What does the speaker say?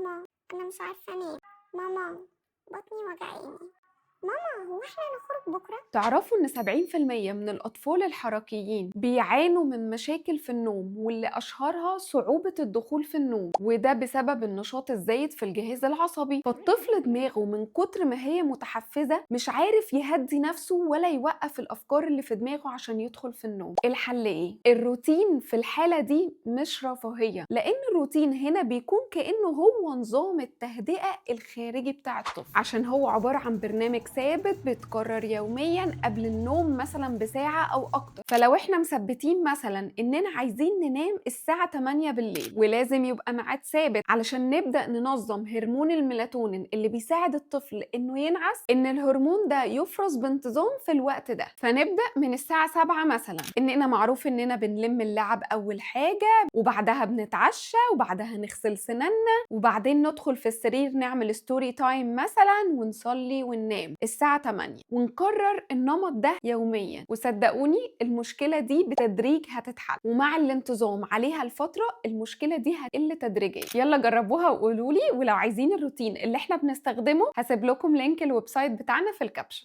ماما أنا مش عارفة أنام. ماما بطني وجعاني. ماما هو احنا هنخرج بكرة؟ تعرفوا إن 70% من الأطفال الحركيين بيعانوا من مشاكل في النوم، واللي أشهرها صعوبة الدخول في النوم، وده بسبب النشاط الزايد في الجهاز العصبي. فالطفل دماغه من كتر ما هي متحفزة مش عارف يهدي نفسه ولا يوقف الأفكار اللي في دماغه عشان يدخل في النوم. الحل إيه؟ الروتين في الحالة دي مش رفاهية، لأن الروتين هنا بيكون كأنه هو نظام التهدئة الخارجي بتاع الطفل، عشان هو عبارة عن برنامج ثابت بيتكرر يوميا قبل النوم مثلا بساعة أو أكتر. فلو احنا مثبتين مثلا إننا عايزين ننام الساعة 8 بالليل، ولازم يبقى ميعاد ثابت علشان نبدأ ننظم هرمون الميلاتونين اللي بيساعد الطفل إنه ينعس، إن الهرمون ده يفرز بانتظام في الوقت ده. فنبدأ من الساعة 7 مثلا، إننا معروف إننا بنلم اللعب أول حاجة، وبعدها بنتعشى، وبعدها نغسل سناننا، وبعدين ندخل في السرير نعمل ستوري تايم مثلا ونصلي وننام الساعة 8، ونكرر النمط ده يوميا. وصدقوني المشكلة دي بتدريج هتتحل، ومع الانتظام عليها الفترة المشكلة دي هتقل تدريجيا. يلا جربوها وقولولي، ولو عايزين الروتين اللي احنا بنستخدمه هسيب لكم لينك الويب سايت بتاعنا في الكابشن.